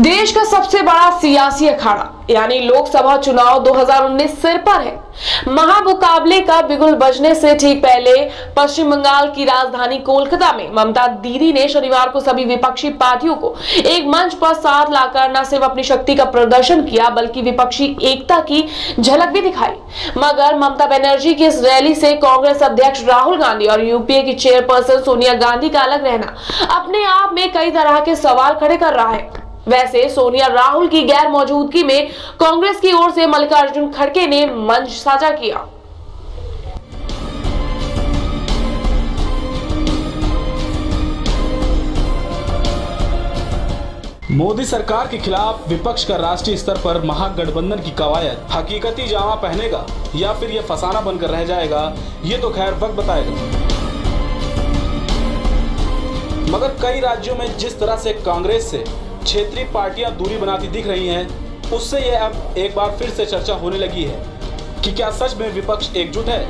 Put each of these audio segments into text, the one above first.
देश का सबसे बड़ा सियासी अखाड़ा यानी लोकसभा चुनाव 2019 सिर पर है। महामुकाबले का बिगुल बजने से ठीक पहले पश्चिम बंगाल की राजधानी कोलकाता में ममता दीदी ने शनिवार को सभी विपक्षी पार्टियों को एक मंच पर साथ लाकर न सिर्फ अपनी शक्ति का प्रदर्शन किया बल्कि विपक्षी एकता की झलक भी दिखाई। मगर ममता बनर्जी की इस रैली से कांग्रेस अध्यक्ष राहुल गांधी और यूपीए की चेयरपर्सन सोनिया गांधी का अलग रहना अपने आप में कई तरह के सवाल खड़े कर रहा है। वैसे सोनिया राहुल की गैर मौजूदगी में कांग्रेस की ओर से मल्लिकार्जुन खड़गे ने मंच साझा किया। मोदी सरकार के खिलाफ विपक्ष का राष्ट्रीय स्तर पर महागठबंधन की कवायद हकीकती जामा पहनेगा या फिर यह फसाना बनकर रह जाएगा, ये तो खैर वक्त बताएगा। मगर कई राज्यों में जिस तरह से कांग्रेस से क्षेत्रीय पार्टियां दूरी बनाती दिख रही हैं, उससे यह अब एक बार फिर से चर्चा होने लगी है कि क्या सच में विपक्ष एकजुट है।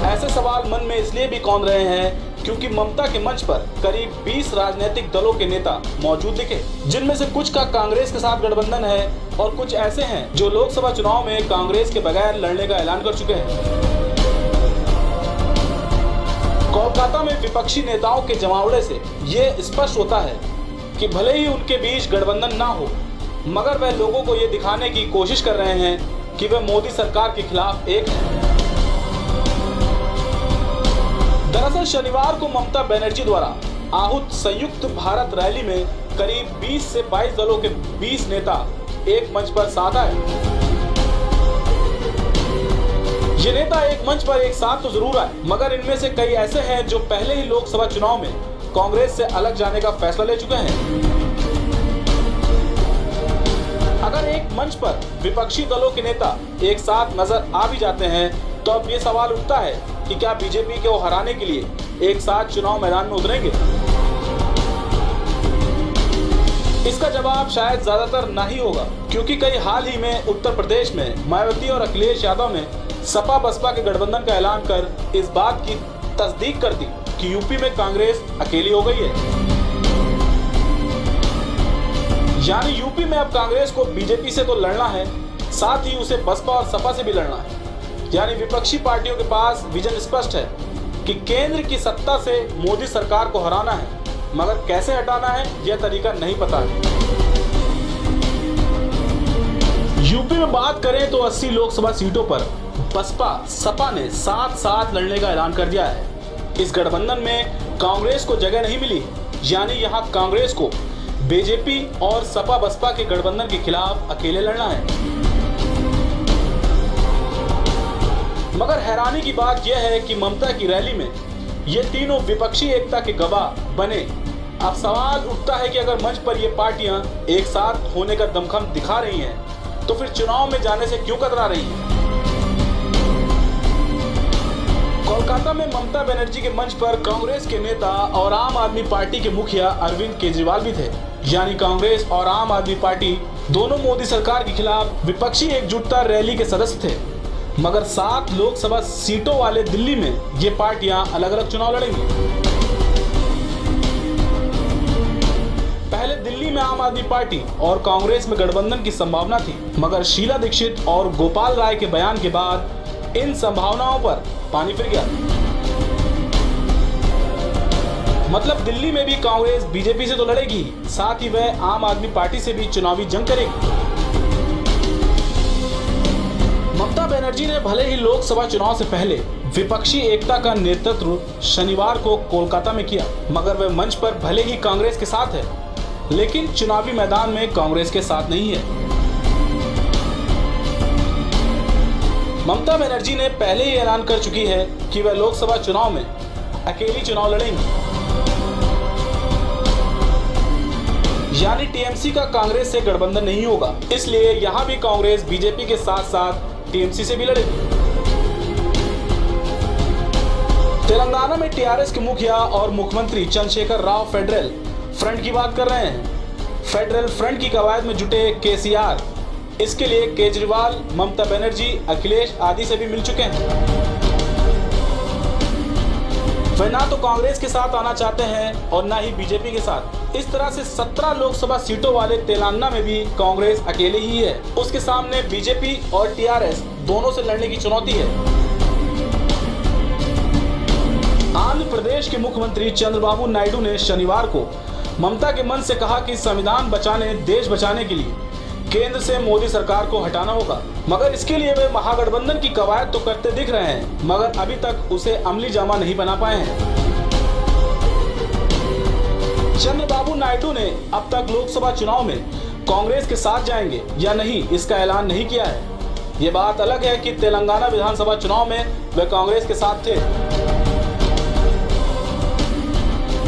ऐसे सवाल मन में इसलिए भी कौंध रहे हैं क्योंकि ममता के मंच पर करीब 20 राजनीतिक दलों के नेता मौजूद दिखे, जिनमें से कुछ का कांग्रेस के साथ गठबंधन है और कुछ ऐसे हैं जो लोकसभा चुनाव में कांग्रेस के बगैर लड़ने का ऐलान कर चुके हैं। कोलकाता में विपक्षी नेताओं के जमावड़े से ये स्पष्ट होता है कि भले ही उनके बीच गठबंधन ना हो, मगर वह लोगों को ये दिखाने की कोशिश कर रहे हैं कि वे मोदी सरकार के खिलाफ एक हैं। दरअसल शनिवार को ममता बनर्जी द्वारा आहूत संयुक्त भारत रैली में करीब 20 से 22 दलों के 20 नेता एक मंच पर साथ आए। ये नेता एक मंच पर एक साथ तो जरूर आए, मगर इनमें से कई ऐसे हैं जो पहले ही लोकसभा चुनाव में कांग्रेस से अलग जाने का फैसला ले चुके हैं। अगर एक मंच पर विपक्षी दलों के नेता एक साथ नजर आ भी जाते हैं तो अब ये सवाल उठता है कि क्या बीजेपी को हराने के लिए एक साथ चुनाव मैदान में उतरेंगे। इसका जवाब शायद ज्यादातर नहीं होगा, क्योंकि कई हाल ही में उत्तर प्रदेश में मायावती और अखिलेश यादव ने सपा बसपा के गठबंधन का ऐलान कर इस बात की तस्दीक कर दी कि यूपी में कांग्रेस अकेली हो गई है। यानी यूपी में अब कांग्रेस को बीजेपी से तो लड़ना है, साथ ही उसे बसपा और सपा से भी लड़ना है। यानी विपक्षी पार्टियों के पास विजन स्पष्ट है कि केंद्र की सत्ता से मोदी सरकार को हराना है, मगर कैसे हटाना है यह तरीका नहीं पता है। यूपी में बात करें तो 80 लोकसभा सीटों पर बसपा सपा ने साथ साथ लड़ने का ऐलान कर दिया है। इस गठबंधन में कांग्रेस को जगह नहीं मिली, यानी यहां कांग्रेस को बीजेपी और सपा बसपा के गठबंधन के खिलाफ अकेले लड़ना है। मगर हैरानी की बात यह है कि ममता की रैली में ये तीनों विपक्षी एकता के गवाह बने। अब सवाल उठता है कि अगर मंच पर ये पार्टियां एक साथ होने का दमखम दिखा रही हैं, तो फिर चुनाव में जाने से क्यों कतरा रही हैं? कोलकाता में ममता बनर्जी के मंच पर कांग्रेस के नेता और आम आदमी पार्टी के मुखिया अरविंद केजरीवाल भी थे। यानी कांग्रेस और आम आदमी पार्टी दोनों मोदी सरकार के खिलाफ विपक्षी एकजुटता रैली के सदस्य थे। मगर 7 लोकसभा सीटों वाले दिल्ली में ये पार्टियां अलग अलग चुनाव लड़ेंगी। पहले दिल्ली में आम आदमी पार्टी और कांग्रेस में गठबंधन की संभावना थी, मगर शीला दीक्षित और गोपाल राय के बयान के बाद इन संभावनाओं पर पानी फिर गया। मतलब दिल्ली में भी कांग्रेस बीजेपी से तो लड़ेगी, साथ ही वह आम आदमी पार्टी से भी चुनावी जंग करेगी। ममता बनर्जी ने भले ही लोकसभा चुनाव से पहले विपक्षी एकता का नेतृत्व शनिवार को कोलकाता में किया, मगर वह मंच पर भले ही कांग्रेस के साथ है, लेकिन चुनावी मैदान में कांग्रेस के साथ नहीं है। ममता बनर्जी ने पहले ही ऐलान कर चुकी है कि वह लोकसभा चुनाव में अकेली चुनाव लड़ेंगी। यानी टीएमसी का कांग्रेस से गठबंधन नहीं होगा, इसलिए यहां भी कांग्रेस बीजेपी के साथ साथ टीएमसी से भी लड़ेगी। तेलंगाना में टीआरएस के मुखिया और मुख्यमंत्री चंद्रशेखर राव फेडरल फ्रंट की बात कर रहे हैं। फेडरल फ्रंट की कवायद में जुटे केसीआर इसके लिए केजरीवाल, ममता बनर्जी, अखिलेश आदि से भी मिल चुके हैं। वे ना तो कांग्रेस के साथ आना चाहते हैं और ना ही बीजेपी के साथ। इस तरह से 17 लोकसभा सीटों वाले तेलंगाना में भी कांग्रेस अकेले ही है। उसके सामने बीजेपी और टीआरएस दोनों से लड़ने की चुनौती है। आंध्र प्रदेश के मुख्यमंत्री चंद्रबाबू नायडू ने शनिवार को ममता के मंच से कहा कि संविधान बचाने, देश बचाने के लिए केंद्र से मोदी सरकार को हटाना होगा, मगर इसके लिए वे महागठबंधन की कवायद तो करते दिख रहे हैं, मगर अभी तक उसे अमली जामा नहीं बना पाए हैं। चंद्रबाबू नायडू ने अब तक लोकसभा चुनाव में कांग्रेस के साथ जाएंगे या नहीं इसका ऐलान नहीं किया है। ये बात अलग है कि तेलंगाना विधानसभा चुनाव में वे कांग्रेस के साथ थे।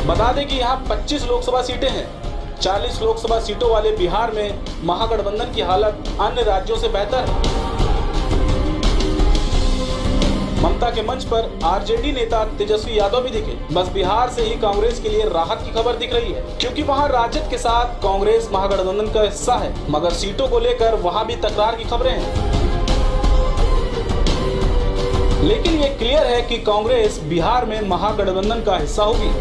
बता दें कि यहाँ 25 लोकसभा सीटें हैं। 40 लोकसभा सीटों वाले बिहार में महागठबंधन की हालत अन्य राज्यों से बेहतर है। ममता के मंच पर आरजेडी नेता तेजस्वी यादव भी दिखे। बस बिहार से ही कांग्रेस के लिए राहत की खबर दिख रही है, क्योंकि वहां राजद के साथ कांग्रेस महागठबंधन का हिस्सा है, मगर सीटों को लेकर वहां भी तकरार की खबरें हैं। लेकिन ये क्लियर है कि कांग्रेस बिहार में महागठबंधन का हिस्सा होगी।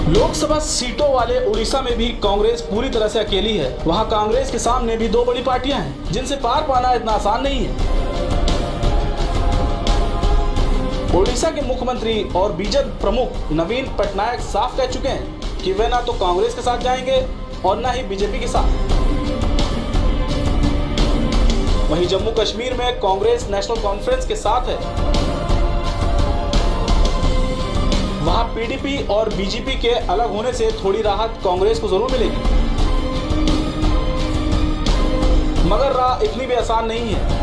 लोकसभा सीटों वाले उड़ीसा में भी कांग्रेस पूरी तरह से अकेली है। वहां कांग्रेस के सामने भी दो बड़ी पार्टियां हैं, जिनसे पार पाना इतना आसान नहीं है। उड़ीसा के मुख्यमंत्री और बीजेपी प्रमुख नवीन पटनायक साफ कह चुके हैं कि वे ना तो कांग्रेस के साथ जाएंगे और ना ही बीजेपी के साथ। वहीं जम्मू कश्मीर में कांग्रेस नेशनल कॉन्फ्रेंस के साथ है। वहां पीडीपी और बीजेपी के अलग होने से थोड़ी राहत कांग्रेस को जरूर मिलेगी, मगर राह इतनी भी आसान नहीं है।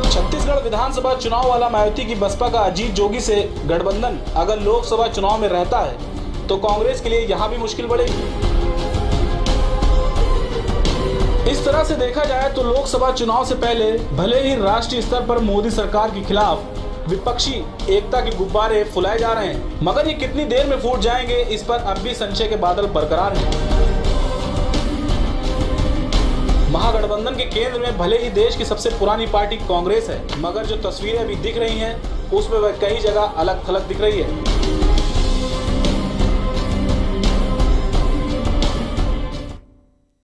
छत्तीसगढ़ विधानसभा चुनाव वाला मायावती की बसपा का अजीत जोगी से गठबंधन अगर लोकसभा चुनाव में रहता है तो कांग्रेस के लिए यहां भी मुश्किल बढ़ेगी। इस तरह से देखा जाए तो लोकसभा चुनाव से पहले भले ही राष्ट्रीय स्तर पर मोदी सरकार के खिलाफ विपक्षी एकता के गुब्बारे फुलाए जा रहे हैं, मगर ये कितनी देर में फूट जाएंगे इस पर अब भी संशय के बादल बरकरार हैं। महागठबंधन के केंद्र में भले ही देश की सबसे पुरानी पार्टी कांग्रेस है, मगर जो तस्वीरें अभी दिख रही हैं उसमें वह कई जगह अलग थलग दिख रही है।